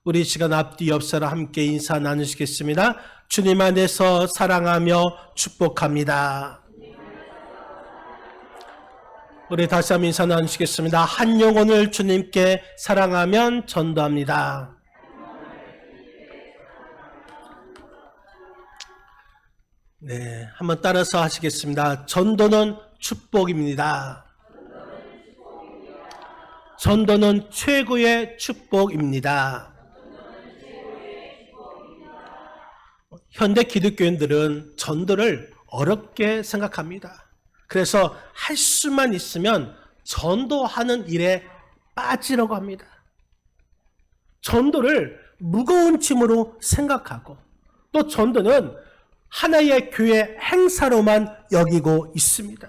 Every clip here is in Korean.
우리 시간 앞뒤 옆사로 함께 인사 나누시겠습니다. 주님 안에서 사랑하며 축복합니다. 우리 다시 한번 인사 나누시겠습니다. 한 영혼을 주님께 사랑하면 전도합니다. 네, 한번 따라서 하시겠습니다. 전도는 축복입니다. 전도는 최고의 축복입니다. 현대 기독교인들은 전도를 어렵게 생각합니다. 그래서 할 수만 있으면 전도하는 일에 빠지려고 합니다. 전도를 무거운 짐으로 생각하고 또 전도는 하나의 교회 행사로만 여기고 있습니다.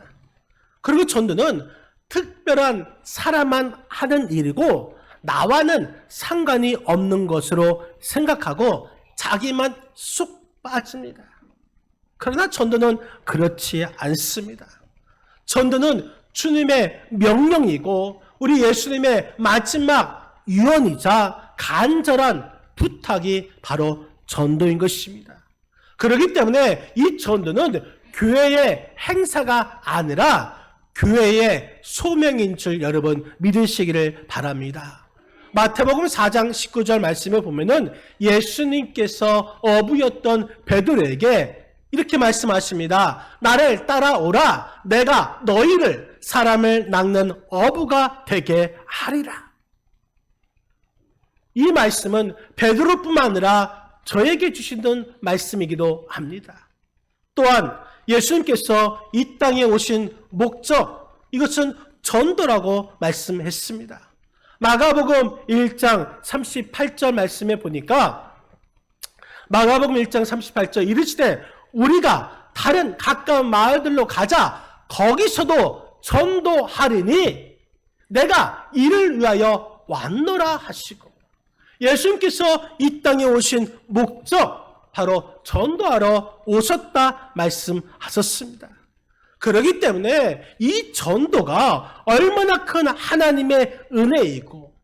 그리고 전도는 특별한 사람만 하는 일이고 나와는 상관이 없는 것으로 생각하고 자기만 쏙 빠집니다. 그러나 전도는 그렇지 않습니다. 전도는 주님의 명령이고 우리 예수님의 마지막 유언이자 간절한 부탁이 바로 전도인 것입니다. 그렇기 때문에 이 전도는 교회의 행사가 아니라 교회의 소명인 줄 여러분 믿으시기를 바랍니다. 마태복음 4장 19절 말씀에 보면은 예수님께서 어부였던 베드로에게 이렇게 말씀하십니다. 나를 따라오라. 내가 너희를 사람을 낚는 어부가 되게 하리라. 이 말씀은 베드로뿐만 아니라 저에게 주시는 말씀이기도 합니다. 또한 예수님께서 이 땅에 오신 목적, 이것은 전도라고 말씀했습니다. 마가복음 1장 38절 말씀에 보니까 마가복음 1장 38절 이르시되 우리가 다른 가까운 마을들로 가자. 거기서도 전도하리니 내가 이를 위하여 왔노라 하시고 예수님께서 이 땅에 오신 목적 바로 전도하러 오셨다 말씀하셨습니다. 그렇기 때문에 이 전도가 얼마나 큰 하나님의 은혜이고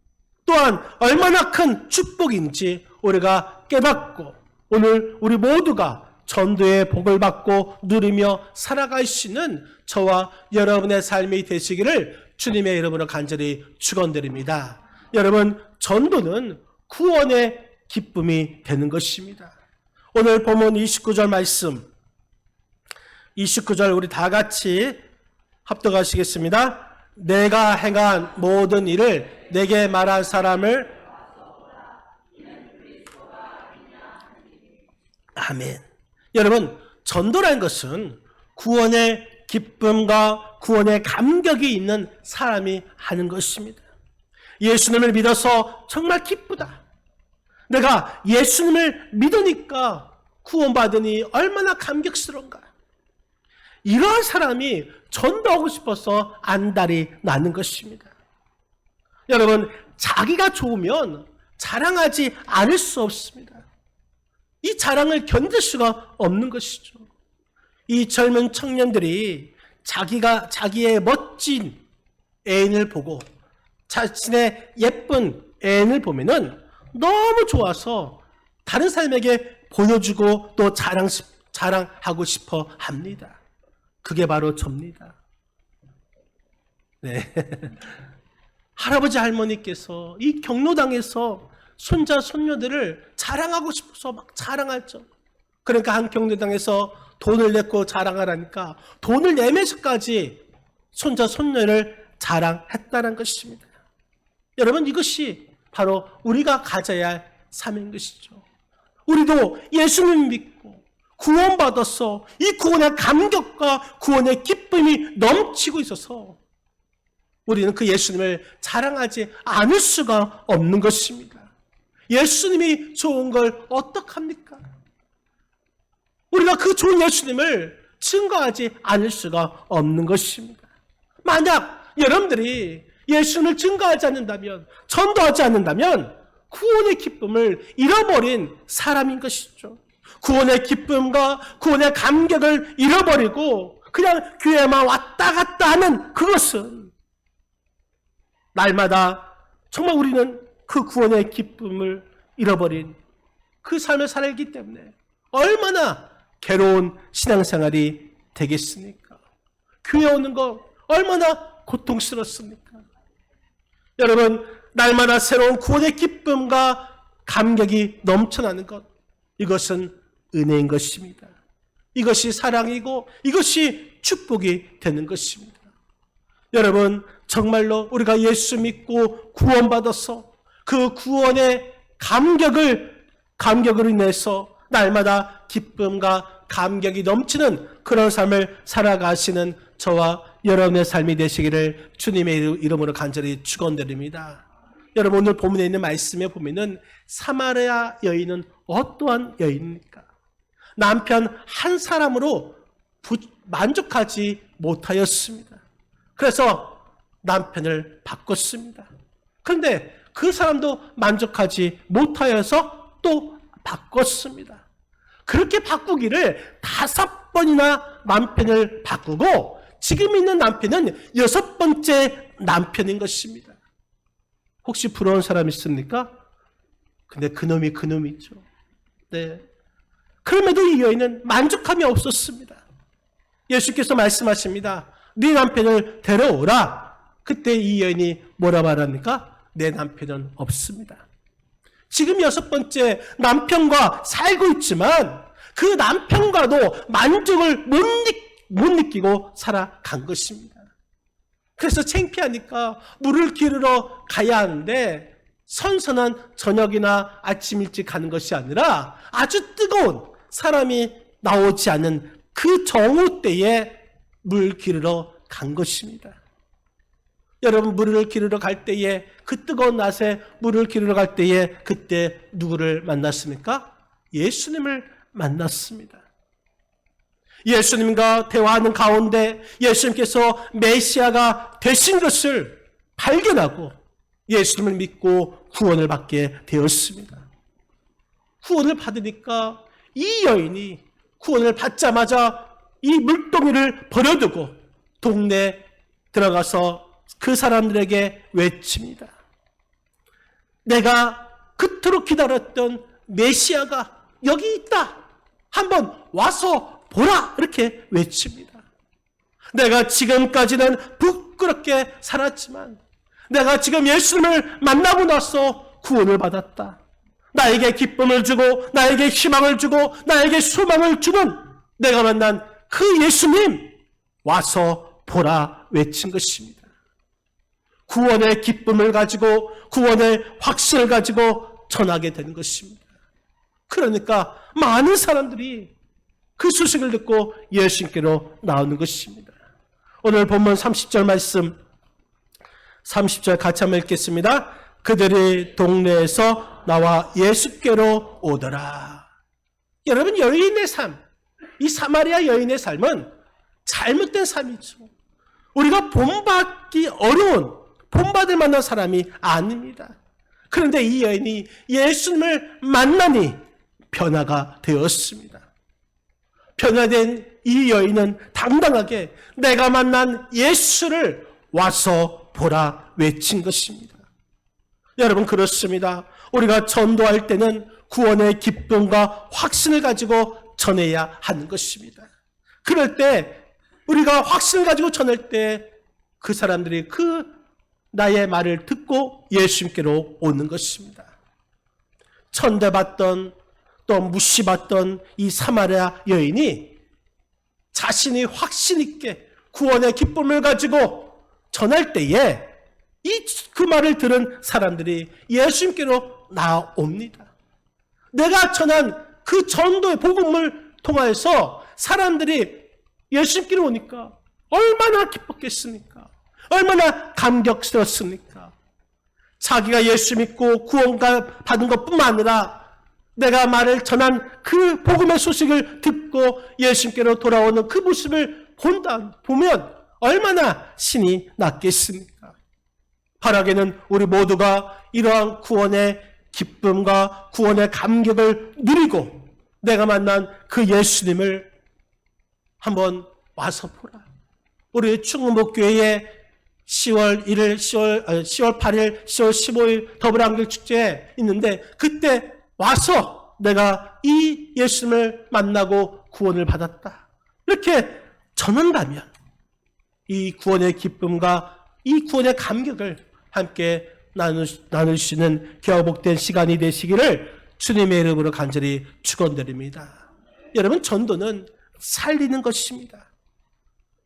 또한 얼마나 큰 축복인지 우리가 깨닫고 오늘 우리 모두가 전도의 복을 받고 누리며 살아갈 수 있는 저와 여러분의 삶이 되시기를 주님의 이름으로 간절히 축원드립니다. 여러분, 전도는 구원의 기쁨이 되는 것입니다. 오늘 본문 29절 말씀 29절 우리 다 같이 합독하시겠습니다. 내가 행한 모든 일을 내게 말한 사람을 아멘. 여러분, 전도라는 것은 구원의 기쁨과 구원의 감격이 있는 사람이 하는 것입니다. 예수님을 믿어서 정말 기쁘다. 내가 예수님을 믿으니까 구원받으니 얼마나 감격스러운가. 이러한 사람이 전도하고 싶어서 안달이 나는 것입니다. 여러분, 자기가 좋으면 자랑하지 않을 수 없습니다. 이 자랑을 견딜 수가 없는 것이죠. 이 젊은 청년들이 자기의 멋진 애인을 보고 자신의 예쁜 애인을 보면은 너무 좋아서 다른 사람에게 보여주고 또 자랑하고 싶어 합니다. 그게 바로 접니다. 네. 할아버지 할머니께서 이 경로당에서 손자 손녀들을 자랑하고 싶어서 막 자랑하죠. 그러니까 한 경로당에서 돈을 냈고 자랑하라니까 돈을 내면서까지 손자 손녀를 자랑했다는 것입니다. 여러분, 이것이 바로 우리가 가져야 할 삶인 것이죠. 우리도 예수님 믿고 구원받아서 이 구원의 감격과 구원의 기쁨이 넘치고 있어서 우리는 그 예수님을 자랑하지 않을 수가 없는 것입니다. 예수님이 좋은 걸 어떡합니까? 우리가 그 좋은 예수님을 증거하지 않을 수가 없는 것입니다. 만약 여러분들이 예수님을 증거하지 않는다면, 전도하지 않는다면 구원의 기쁨을 잃어버린 사람인 것이죠. 구원의 기쁨과 구원의 감격을 잃어버리고 그냥 교회만 왔다 갔다 하는 그것은 날마다 정말 우리는 그 구원의 기쁨을 잃어버린 그 삶을 살기 때문에 얼마나 괴로운 신앙생활이 되겠습니까? 교회 오는 거 얼마나 고통스럽습니까? 여러분, 날마다 새로운 구원의 기쁨과 감격이 넘쳐나는 것, 이것은 은혜인 것입니다. 이것이 사랑이고 이것이 축복이 되는 것입니다. 여러분, 정말로 우리가 예수 믿고 구원받아서 그 구원의 감격으로 인해서 날마다 기쁨과 감격이 넘치는 그런 삶을 살아가시는 저와 여러분의 삶이 되시기를 주님의 이름으로 간절히 축원드립니다. 여러분, 오늘 본문에 있는 말씀에 보면은 사마리아 여인은 어떠한 여인입니까? 남편 한 사람으로 만족하지 못하였습니다. 그래서 남편을 바꿨습니다. 그런데 그 사람도 만족하지 못하여서 또 바꿨습니다. 그렇게 바꾸기를 5번이나 남편을 바꾸고 지금 있는 남편은 6번째 남편인 것입니다. 혹시 부러운 사람 있습니까? 근데 그놈이 그놈이죠. 네. 그럼에도 이 여인은 만족함이 없었습니다. 예수께서 말씀하십니다. 네 남편을 데려오라. 그때 이 여인이 뭐라 말합니까? 내 남편은 없습니다. 지금 6번째 남편과 살고 있지만 그 남편과도 만족을 못 느끼고 살아간 것입니다. 그래서 창피하니까 물을 기르러 가야 하는데 선선한 저녁이나 아침 일찍 가는 것이 아니라 아주 뜨거운 사람이 나오지 않은 그 정오 때에 물 기르러 간 것입니다. 여러분, 물을 기르러 갈 때에 그 뜨거운 낮에 물을 기르러 갈 때에 그때 누구를 만났습니까? 예수님을 만났습니다. 예수님과 대화하는 가운데 예수님께서 메시아가 되신 것을 발견하고 예수님을 믿고 구원을 받게 되었습니다. 구원을 받으니까 이 여인이 구원을 받자마자 이 물동이를 버려두고 동네에 들어가서 그 사람들에게 외칩니다. 내가 그토록 기다렸던 메시아가 여기 있다. 한번 와서 보라. 이렇게 외칩니다. 내가 지금까지는 부끄럽게 살았지만 내가 지금 예수님을 만나고 나서 구원을 받았다. 나에게 기쁨을 주고 나에게 희망을 주고 나에게 소망을 주는 내가 만난 그 예수님 와서 보라 외친 것입니다. 구원의 기쁨을 가지고 구원의 확신을 가지고 전하게 되는 것입니다. 그러니까 많은 사람들이 그 소식을 듣고 예수님께로 나오는 것입니다. 오늘 본문 30절 말씀 30절 같이 한번 읽겠습니다. 그들이 동네에서 나와 예수께로 오더라. 여러분, 여인의 삶, 이 사마리아 여인의 삶은 잘못된 삶이죠. 우리가 본받기 어려운, 본받을 만한 사람이 아닙니다. 그런데 이 여인이 예수님을 만나니 변화가 되었습니다. 변화된 이 여인은 당당하게 내가 만난 예수를 와서 보라 외친 것입니다. 여러분, 그렇습니다. 우리가 전도할 때는 구원의 기쁨과 확신을 가지고 전해야 하는 것입니다. 그럴 때 우리가 확신을 가지고 전할 때 그 사람들이 그 나의 말을 듣고 예수님께로 오는 것입니다. 천대받던 또 무시받던 이 사마리아 여인이 자신이 확신 있게 구원의 기쁨을 가지고 전할 때에 그 말을 들은 사람들이 예수님께로 나옵니다. 내가 전한 그 전도의 복음을 통하여서 사람들이 예수님께로 오니까 얼마나 기뻤겠습니까? 얼마나 감격스럽습니까? 자기가 예수 믿고 구원 받은 것뿐만 아니라 내가 말을 전한 그 복음의 소식을 듣고 예수님께로 돌아오는 그 모습을 보면 얼마나 신이 났겠습니까? 바라기는 우리 모두가 이러한 구원의 기쁨과 구원의 감격을 누리고 내가 만난 그 예수님을 한번 와서 보라. 우리 충무목교회에 10월 1일, 10월 8일, 10월 15일 더불어안길 축제에 있는데 그때 와서 내가 이 예수님을 만나고 구원을 받았다. 이렇게 전한다면 이 구원의 기쁨과 이 구원의 감격을 함께 나누시는 기업복된 시간이 되시기를 주님의 이름으로 간절히 축원드립니다. 여러분, 전도는 살리는 것입니다.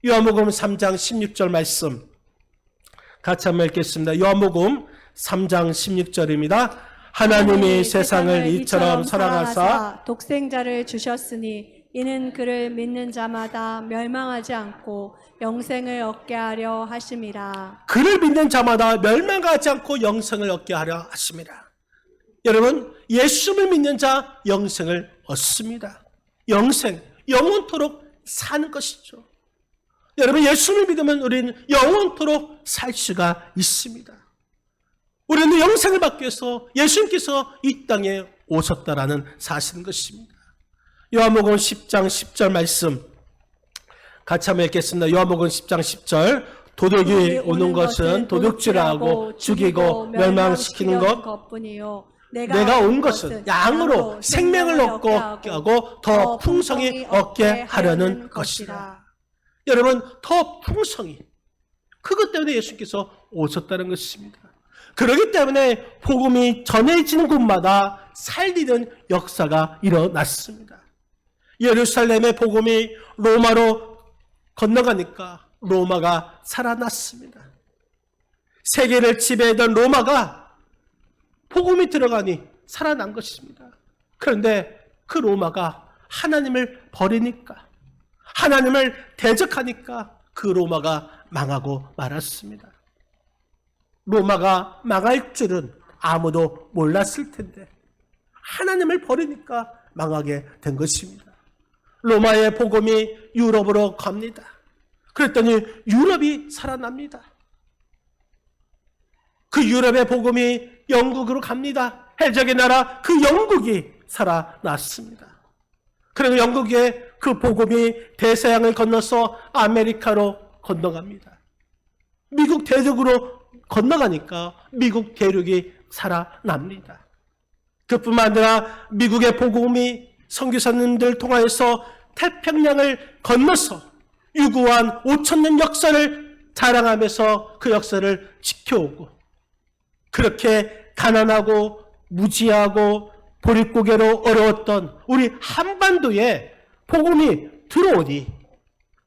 요한복음 3장 16절 말씀 같이 한번 읽겠습니다. 요한복음 3장 16절입니다. 하나님이 세상을 이처럼 사랑하사 독생자를 주셨으니 이는 그를 믿는 자마다 멸망하지 않고 영생을 얻게 하려 하심이라. 그를 믿는 자마다 멸망하지 않고 영생을 얻게 하려 하심이라. 여러분, 예수를 믿는 자 영생을 얻습니다. 영생, 영원토록 사는 것이죠. 여러분, 예수를 믿으면 우리는 영원토록 살 수가 있습니다. 우리는 영생을 받기 위해서 예수님께서 이 땅에 오셨다라는 사실인 것입니다. 요한복음 10장 10절 말씀 같이 한번 읽겠습니다. 요한복음 10장 10절 도둑이 오는 것은 도둑질하고 죽이고 멸망시키는 것뿐이요 내가 온 것은 양으로 생명을 얻게 하고 더 풍성히 얻게 하려는 것이라. 여러분, 더 풍성히, 그것 때문에 예수님께서 오셨다는 것입니다. 그렇기 때문에 복음이 전해지는 곳마다 살리는 역사가 일어났습니다. 예루살렘의 복음이 로마로 건너가니까 로마가 살아났습니다. 세계를 지배하던 로마가 복음이 들어가니 살아난 것입니다. 그런데 그 로마가 하나님을 버리니까, 하나님을 대적하니까 그 로마가 망하고 말았습니다. 로마가 망할 줄은 아무도 몰랐을 텐데 하나님을 버리니까 망하게 된 것입니다. 로마의 복음이 유럽으로 갑니다. 그랬더니 유럽이 살아납니다. 그 유럽의 복음이 영국으로 갑니다. 해적의 나라 그 영국이 살아났습니다. 그리고 영국의 그 복음이 대서양을 건너서 아메리카로 건너갑니다. 미국 대륙으로 건너가니까 미국 대륙이 살아납니다. 그뿐만 아니라 미국의 복음이 선교사님들 통하여서 태평양을 건너서 유구한 5,000년 역사를 자랑하면서 그 역사를 지켜오고, 그렇게 가난하고 무지하고 보릿고개로 어려웠던 우리 한반도에 복음이 들어오니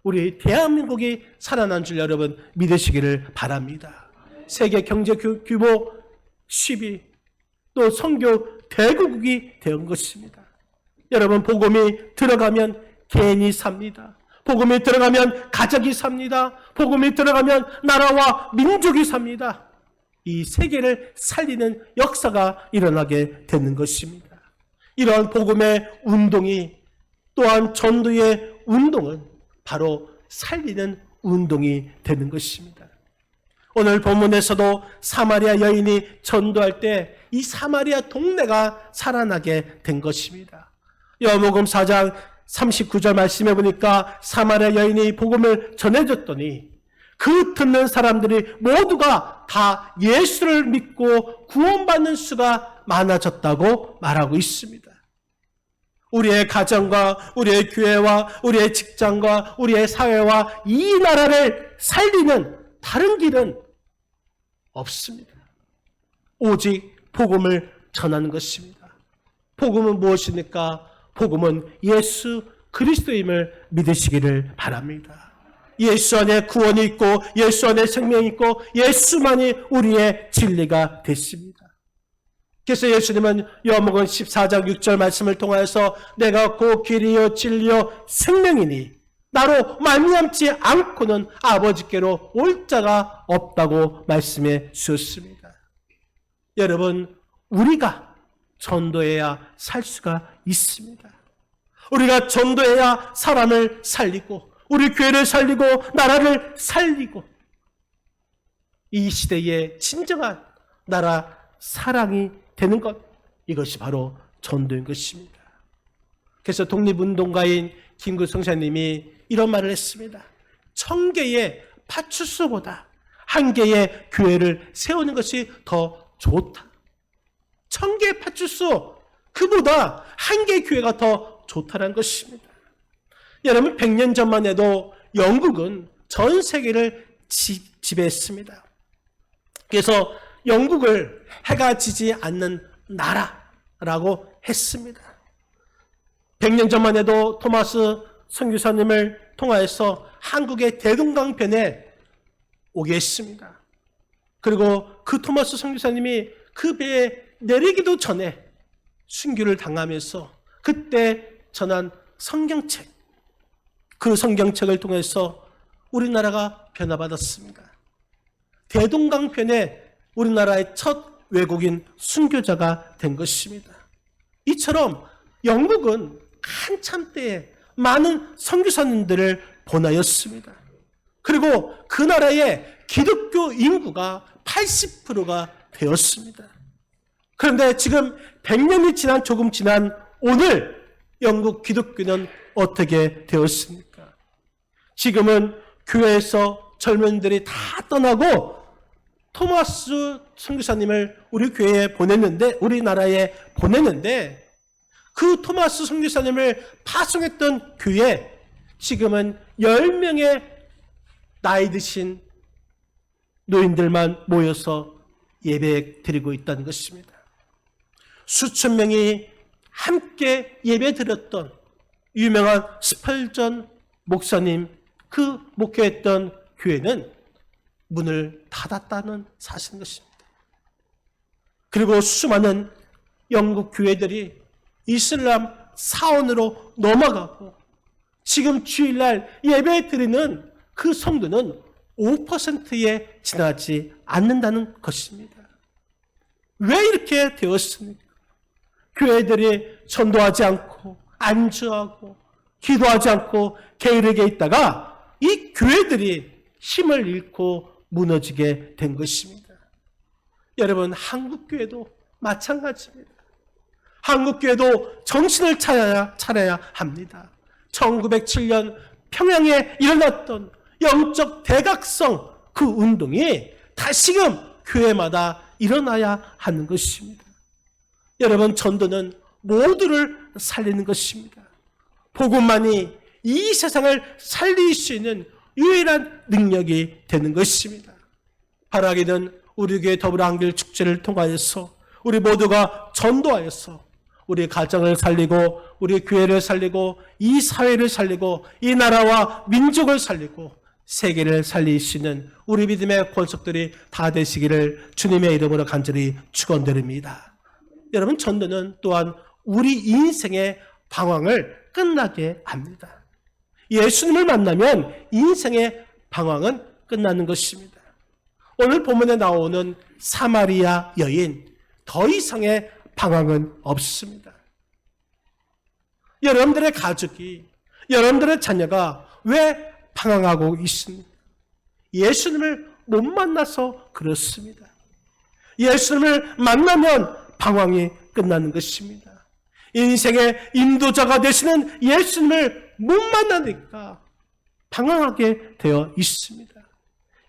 우리 대한민국이 살아난 줄 여러분 믿으시기를 바랍니다. 세계 경제 규모 10위 또 선교 대국이 된 것입니다. 여러분, 복음이 들어가면 개인이 삽니다. 복음이 들어가면 가족이 삽니다. 복음이 들어가면 나라와 민족이 삽니다. 이 세계를 살리는 역사가 일어나게 되는 것입니다. 이러한 복음의 운동이, 또한 전도의 운동은 바로 살리는 운동이 되는 것입니다. 오늘 본문에서도 사마리아 여인이 전도할 때 이 사마리아 동네가 살아나게 된 것입니다. 요한복음 4장 39절 말씀해 보니까 사마리아 여인이 복음을 전해줬더니 그 듣는 사람들이 모두가 다 예수를 믿고 구원받는 수가 많아졌다고 말하고 있습니다. 우리의 가정과 우리의 교회와 우리의 직장과 우리의 사회와 이 나라를 살리는 다른 길은 없습니다. 오직 복음을 전하는 것입니다. 복음은 무엇입니까? 복음은 예수 그리스도임을 믿으시기를 바랍니다. 예수 안에 구원이 있고 예수 안에 생명이 있고 예수만이 우리의 진리가 됐습니다. 그래서 예수님은 요한복음 14장 6절 말씀을 통하여서 내가 그 길이요 진리요 생명이니 나로 말미암지 않고는 아버지께로 올 자가 없다고 말씀해 주셨습니다. 여러분, 우리가 전도해야 살 수가 있습니다. 우리가 전도해야 사람을 살리고 우리 교회를 살리고 나라를 살리고 이 시대의 진정한 나라 사랑이 되는 것, 이것이 바로 전도인 것입니다. 그래서 독립운동가인 김구 성사님이 이런 말을 했습니다. 1000개의 파출소보다 한 개의 교회를 세우는 것이 더 좋다. 1000개의 파출소, 그보다 한 개의 교회가 더 좋다는 것입니다. 여러분, 100년 전만 해도 영국은 전 세계를 지배했습니다. 그래서 영국을 해가 지지 않는 나라라고 했습니다. 100년 전만 해도 토마스 선교사님을 통하여서 한국의 대동강변에 오게 했습니다. 그리고 그 토마스 선교사님이 그 배에 내리기도 전에 순교를 당하면서 그때 전한 성경책, 그 성경책을 통해서 우리나라가 변화받았습니다. 대동강변에 우리나라의 첫 외국인 순교자가 된 것입니다. 이처럼 영국은 한참 때에 많은 선교사님들을 보내었습니다. 그리고 그 나라의 기독교 인구가 80%가 되었습니다. 그런데 지금 100년이 지난 조금 지난 오늘 영국 기독교는 어떻게 되었습니까? 지금은 교회에서 젊은이들이 다 떠나고 토마스 선교사님을 우리 교회에 보냈는데, 우리나라에 보냈는데, 그 토마스 선교사님을 파송했던 교회, 지금은 10명의 나이 드신 노인들만 모여서 예배 드리고 있다는 것입니다. 수천 명이 함께 예배 드렸던 유명한 스펄전 목사님, 그 목회했던 교회는 문을 닫았다는 사실인 것입니다. 그리고 수많은 영국 교회들이 이슬람 사원으로 넘어가고 지금 주일날 예배 드리는 그 성도는 5%에 지나지 않는다는 것입니다. 왜 이렇게 되었습니까? 교회들이 전도하지 않고 안주하고 기도하지 않고 게으르게 있다가 이 교회들이 힘을 잃고 무너지게 된 것입니다. 여러분, 한국교회도 마찬가지입니다. 한국교회도 정신을 차려야 합니다. 1907년 평양에 일어났던 영적 대각성, 그 운동이 다시금 교회마다 일어나야 하는 것입니다. 여러분, 전도는 모두를 살리는 것입니다. 복음만이 이 세상을 살릴 수 있는 유일한 능력이 되는 것입니다. 바라기는 우리 교회 더불어한길 축제를 통하여서 우리 모두가 전도하여서 우리 가정을 살리고 우리 교회를 살리고 이 사회를 살리고 이 나라와 민족을 살리고 세계를 살릴 수 있는 우리 믿음의 권속들이 다 되시기를 주님의 이름으로 간절히 축원드립니다. 여러분, 전도는 또한 우리 인생의 방황을 끝나게 합니다. 예수님을 만나면 인생의 방황은 끝나는 것입니다. 오늘 본문에 나오는 사마리아 여인, 더 이상의 방황은 없습니다. 여러분들의 가족이, 여러분들의 자녀가 왜 방황하고 있습니까? 예수님을 못 만나서 그렇습니다. 예수님을 만나면 방황이 끝나는 것입니다. 인생의 인도자가 되시는 예수님을 못 만나니까 방황하게 되어 있습니다.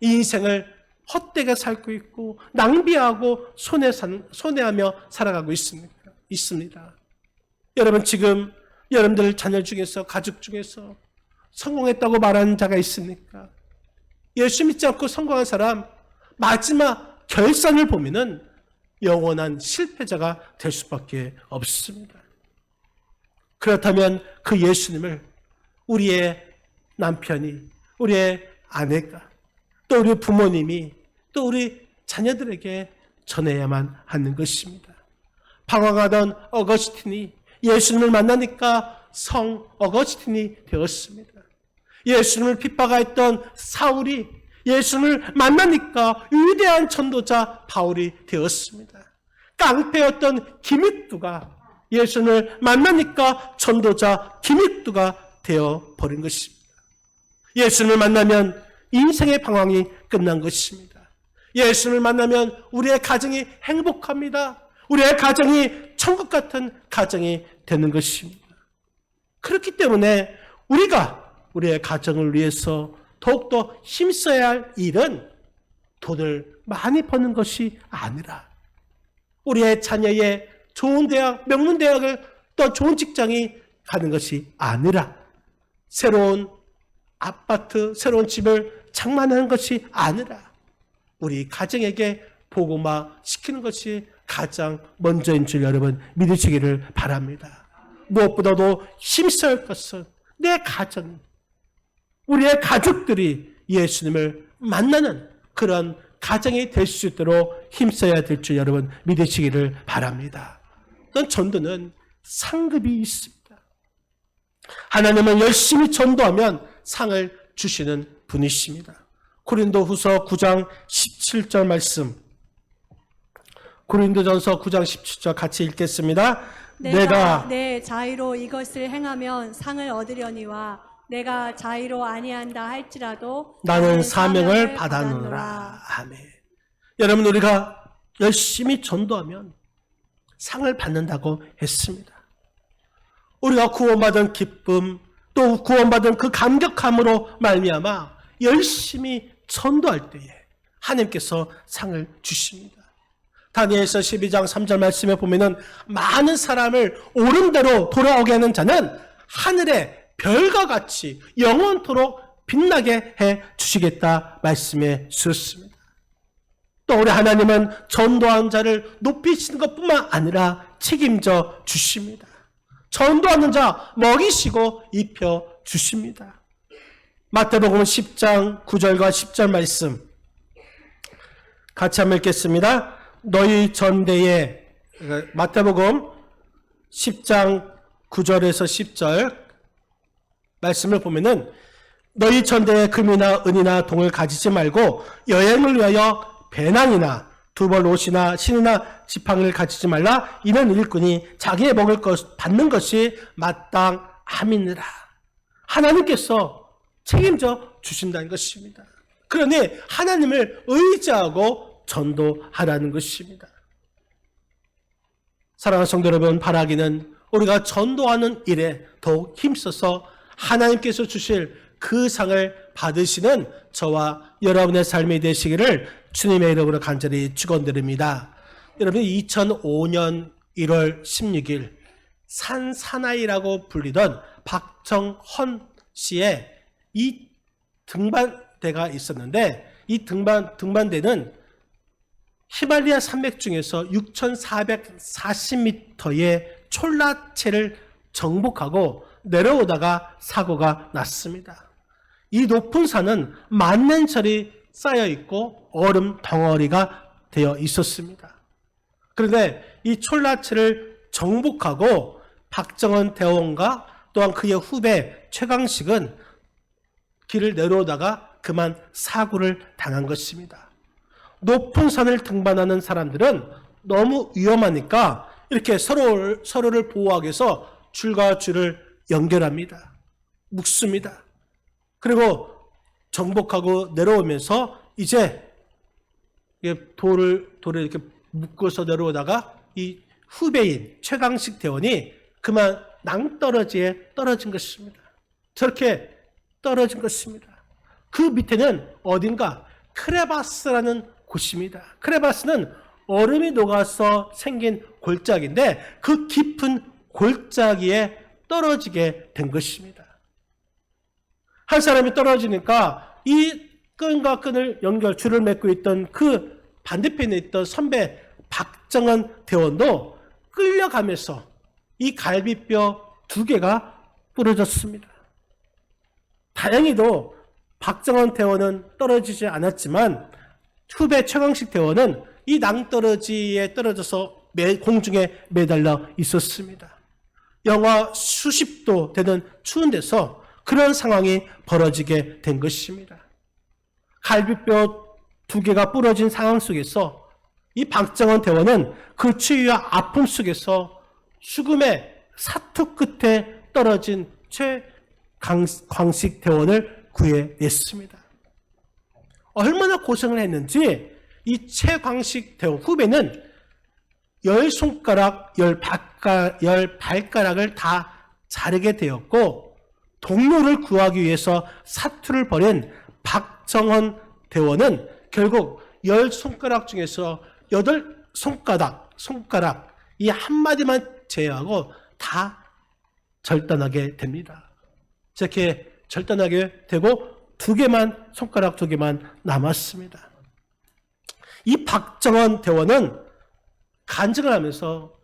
이 인생을 헛되게 살고 있고 낭비하고 손해하며 살아가고 있습니다. 여러분, 지금 여러분들 자녀 중에서, 가족 중에서 성공했다고 말하는 자가 있습니까? 예수 믿지 않고 성공한 사람 마지막 결산을 보면은 영원한 실패자가 될 수밖에 없습니다. 그렇다면 그 예수님을 우리의 남편이, 우리의 아내가, 또 우리 부모님이, 또 우리 자녀들에게 전해야만 하는 것입니다. 방황하던 어거스틴이 예수님을 만나니까 성 어거스틴이 되었습니다. 예수님을 핍박했던 사울이 예수님을 만나니까 위대한 전도자 바울이 되었습니다. 깡패였던 김익두가 예수님을 만나니까 전도자 김익두가 되어버린 것입니다. 예수님을 만나면 인생의 방황이 끝난 것입니다. 예수님을 만나면 우리의 가정이 행복합니다. 우리의 가정이 천국 같은 가정이 되는 것입니다. 그렇기 때문에 우리가 우리의 가정을 위해서 더욱더 힘써야 할 일은 돈을 많이 버는 것이 아니라 우리의 자녀의 좋은 대학, 명문 대학을 또 좋은 직장이 가는 것이 아니라 새로운 아파트, 새로운 집을 장만하는 것이 아니라 우리 가정에게 복음화 시키는 것이 가장 먼저인 줄 여러분 믿으시기를 바랍니다. 무엇보다도 힘써야 할 것은 내 가정, 우리의 가족들이 예수님을 만나는 그런 가정이 될 수 있도록 힘써야 될 줄 여러분 믿으시기를 바랍니다. 전도는 상급이 있습니다. 하나님은 열심히 전도하면 상을 주시는 분이십니다. 고린도후서 9장 17절 말씀, 고린도전서 9장 17절 같이 읽겠습니다. 내가 내 자의로 이것을 행하면 상을 얻으려니와 내가 자의로 아니한다 할지라도 나는 사명을 받아노라. 아멘. 여러분, 우리가 열심히 전도하면 상을 받는다고 했습니다. 우리가 구원받은 기쁨, 또 구원받은 그 감격함으로 말미암아 열심히 전도할 때에 하나님께서 상을 주십니다. 다니엘서 12장 3절 말씀에 보면은 많은 사람을 옳은 대로 돌아오게 하는 자는 하늘의 별과 같이 영원토록 빛나게 해 주시겠다 말씀해 주셨습니다. 또 우리 하나님은 전도한 자를 높이시는 것뿐만 아니라 책임져 주십니다. 전도하는 자 먹이시고 입혀 주십니다. 마태복음 10장 9절과 10절 말씀 같이 한번 읽겠습니다. 너희 전대에, 마태복음 10장 9절에서 10절 말씀을 보면은 너희 전대에 금이나 은이나 동을 가지지 말고 여행을 위하여 배낭이나 두벌 옷이나 신이나 지팡이를 가지지 말라. 이는 일꾼이 자기의 먹을 것 받는 것이 마땅함이니라. 하나님께서 책임져 주신다는 것입니다. 그러니 하나님을 의지하고 전도하라는 것입니다. 사랑하는 성도 여러분, 바라기는 우리가 전도하는 일에 더욱 힘써서 하나님께서 주실 그 상을 받으시는 저와 여러분의 삶이 되시기를 주님의 이름으로 간절히 축원드립니다. 여러분, 2005년 1월 16일 산사나이라고 불리던 박정헌 씨의 이 등반대가 있었는데, 이 등반대는 히말라야 산맥 중에서 6,440m의 촐라체를 정복하고 내려오다가 사고가 났습니다. 이 높은 산은 만년철이 쌓여 있고 얼음 덩어리가 되어 있었습니다. 그런데 이 촐라체를 정복하고 박정헌 대원과 또한 그의 후배 최강식은 길을 내려오다가 그만 사고를 당한 것입니다. 높은 산을 등반하는 사람들은 너무 위험하니까 이렇게 서로를 보호하기 위해서 줄과 줄을 연결합니다. 묶습니다. 그리고 정복하고 내려오면서 이제 돌을 이렇게 묶어서 내려오다가 이 후배인 최강식 대원이 그만 낭떠러지에 떨어진 것입니다. 저렇게 떨어진 것입니다. 그 밑에는 어딘가 크레바스라는 곳입니다. 크레바스는 얼음이 녹아서 생긴 골짜기인데 그 깊은 골짜기에 떨어지게 된 것입니다. 한 사람이 떨어지니까 이 끈과 끈을 줄을 맺고 있던 그 반대편에 있던 선배 박정헌 대원도 끌려가면서 이 갈비뼈 2개가 부러졌습니다. 다행히도 박정헌 대원은 떨어지지 않았지만 후배 최강식 대원은 이 낭떠러지에 떨어져서 공중에 매달려 있었습니다. 영하 수십 도 되는 추운 데서 그런 상황이 벌어지게 된 것입니다. 갈비뼈 2개가 부러진 상황 속에서 이 박정헌 대원은 그 추위와 아픔 속에서 죽음의 사투 끝에 떨어진 최광식 대원을 구해냈습니다. 얼마나 고생을 했는지 이 최광식 대원 후배는 10손가락, 10발가락을 다 자르게 되었고 동료를 구하기 위해서 사투를 벌인 박정헌 대원은 결국 10손가락 중에서 8손가락 이 한마디만 제외하고 다 절단하게 됩니다. 이렇게 절단하게 되고 손가락 2개만 남았습니다. 이 박정원 대원은 간증을 하면서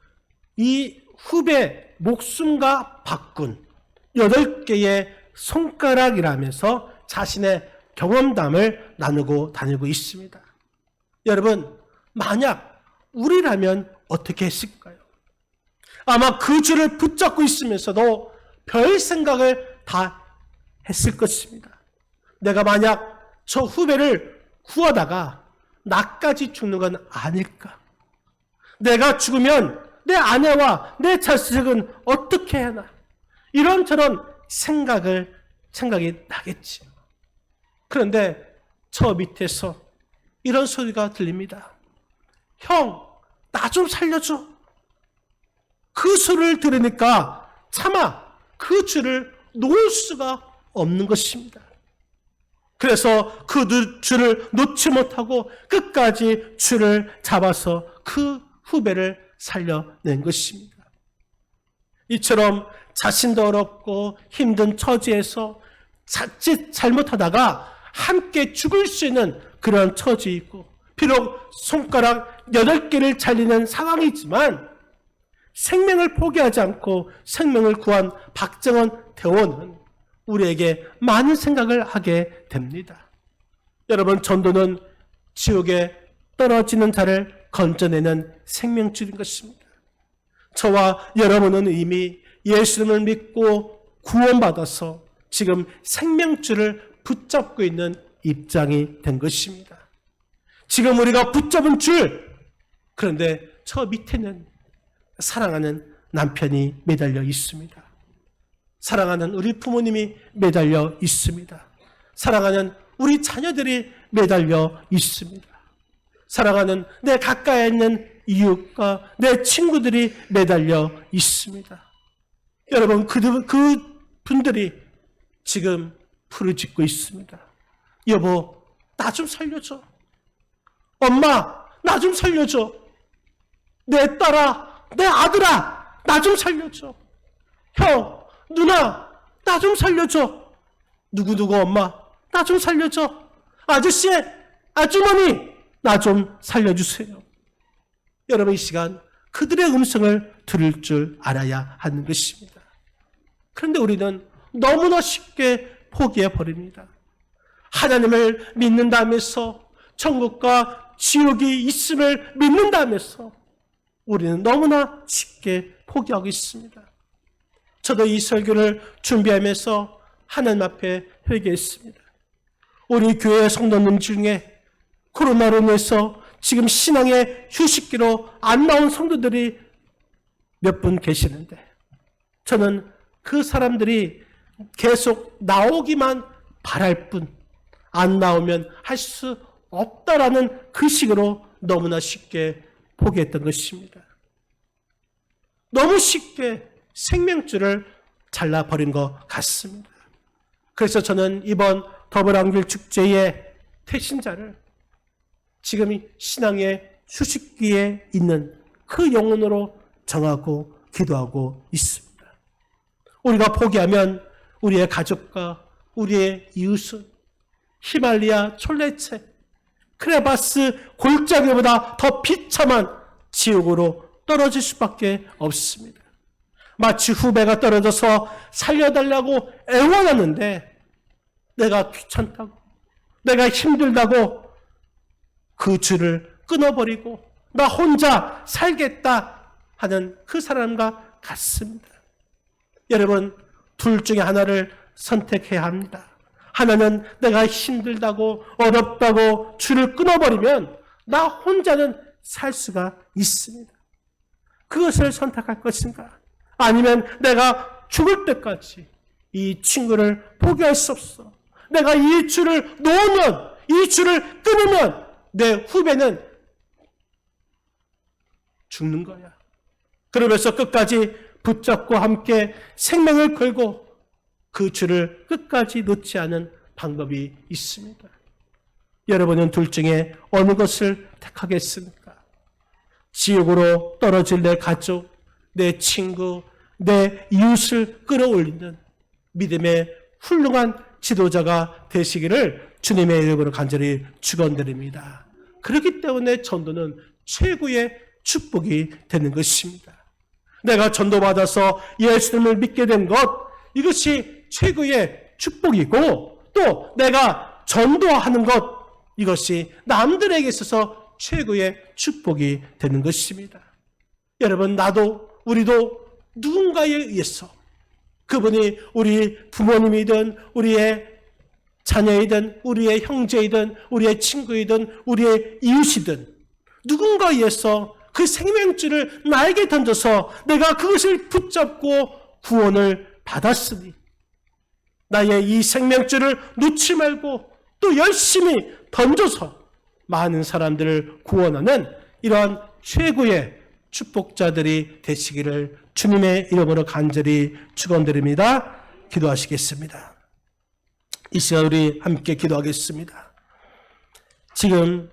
이 후배 목숨과 바꾼 8개의 손가락이라면서 자신의 경험담을 나누고 다니고 있습니다. 여러분, 만약 우리라면 어떻게 했을까요? 아마 그 줄을 붙잡고 있으면서도 별 생각을 다 했을 것입니다. 내가 만약 저 후배를 구하다가 나까지 죽는 건 아닐까? 내가 죽으면 내 아내와 내 자식은 어떻게 하나? 이런저런 생각이 나겠지. 그런데 저 밑에서 이런 소리가 들립니다. 형, 나 좀 살려줘. 그 소리를 들으니까 차마 그 줄을 놓을 수가 없는 것입니다. 그래서 그 줄을 놓지 못하고 끝까지 줄을 잡아서 그 후배를 살려낸 것입니다. 이처럼 자신도 어렵고 힘든 처지에서 자칫 잘못하다가 함께 죽을 수 있는 그런 처지 있고, 비록 손가락 8개를 잘리는 상황이지만 생명을 포기하지 않고 생명을 구한 박정원 대원은 우리에게 많은 생각을 하게 됩니다. 여러분, 전도는 지옥에 떨어지는 자를 건져내는 생명줄인 것입니다. 저와 여러분은 이미 예수님을 믿고 구원받아서 지금 생명줄을 붙잡고 있는 입장이 된 것입니다. 지금 우리가 붙잡은 줄, 그런데 저 밑에는 사랑하는 남편이 매달려 있습니다. 사랑하는 우리 부모님이 매달려 있습니다. 사랑하는 우리 자녀들이 매달려 있습니다. 사랑하는 내 가까이 있는 이웃과 내 친구들이 매달려 있습니다. 여러분, 그 분들이 지금 부르짖고 있습니다. 여보, 나 좀 살려줘. 엄마, 나 좀 살려줘. 내 딸아, 내 아들아, 나 좀 살려줘. 형, 누나, 나 좀 살려줘. 누구누구 엄마, 나 좀 살려줘. 아저씨, 아주머니, 나 좀 살려주세요. 여러분, 이 시간 그들의 음성을 들을 줄 알아야 하는 것입니다. 그런데 우리는 너무나 쉽게 포기해버립니다. 하나님을 믿는다면서, 천국과 지옥이 있음을 믿는다면서 우리는 너무나 쉽게 포기하고 있습니다. 저도 이 설교를 준비하면서 하나님 앞에 회개했습니다. 우리 교회 성도님 중에 코로나로 인해서 지금 신앙의 휴식기로 안 나온 성도들이 몇 분 계시는데, 저는 그 사람들이 계속 나오기만 바랄 뿐, 안 나오면 할 수 없다라는 그 식으로 너무나 쉽게 포기했던 것입니다. 너무 쉽게 생명줄을 잘라버린 것 같습니다. 그래서 저는 이번 더블안길 축제의 태신자를 지금 이 신앙의 휴식기에 있는 그 영혼으로 정하고 기도하고 있습니다. 우리가 포기하면 우리의 가족과 우리의 이웃은 히말리아 촐레체, 크레바스 골짜기보다 더 비참한 지옥으로 떨어질 수밖에 없습니다. 마치 후배가 떨어져서 살려달라고 애원하는데 내가 귀찮다고, 내가 힘들다고 그 줄을 끊어버리고 나 혼자 살겠다 하는 그 사람과 같습니다. 여러분, 둘 중에 하나를 선택해야 합니다. 하나는 내가 힘들다고 어렵다고 줄을 끊어버리면 나 혼자는 살 수가 있습니다. 그것을 선택할 것인가? 아니면 내가 죽을 때까지 이 친구를 포기할 수 없어. 내가 이 줄을 놓으면, 이 줄을 끊으면 내 후배는 죽는 거야. 그러면서 끝까지 붙잡고 함께 생명을 걸고 그 줄을 끝까지 놓지 않은 방법이 있습니다. 여러분은 둘 중에 어느 것을 택하겠습니까? 지옥으로 떨어질 내 가족, 내 친구, 내 이웃을 끌어올리는 믿음의 훌륭한 지도자가 되시기를 주님의 이름으로 간절히 축원드립니다. 그렇기 때문에 전도는 최고의 축복이 되는 것입니다. 내가 전도받아서 예수님을 믿게 된 것, 이것이 최고의 축복이고, 또 내가 전도하는 것, 이것이 남들에게 있어서 최고의 축복이 되는 것입니다. 여러분, 나도 우리도 누군가에 의해서, 그분이 우리 부모님이든 우리의 자녀이든 우리의 형제이든 우리의 친구이든 우리의 이웃이든 누군가에 의해서 그 생명줄을 나에게 던져서 내가 그것을 붙잡고 구원을 받았으니 나의 이 생명줄을 놓지 말고 또 열심히 던져서 많은 사람들을 구원하는 이러한 최고의 축복자들이 되시기를 주님의 이름으로 간절히 축원드립니다. 기도하시겠습니다. 이 시간 우리 함께 기도하겠습니다. 지금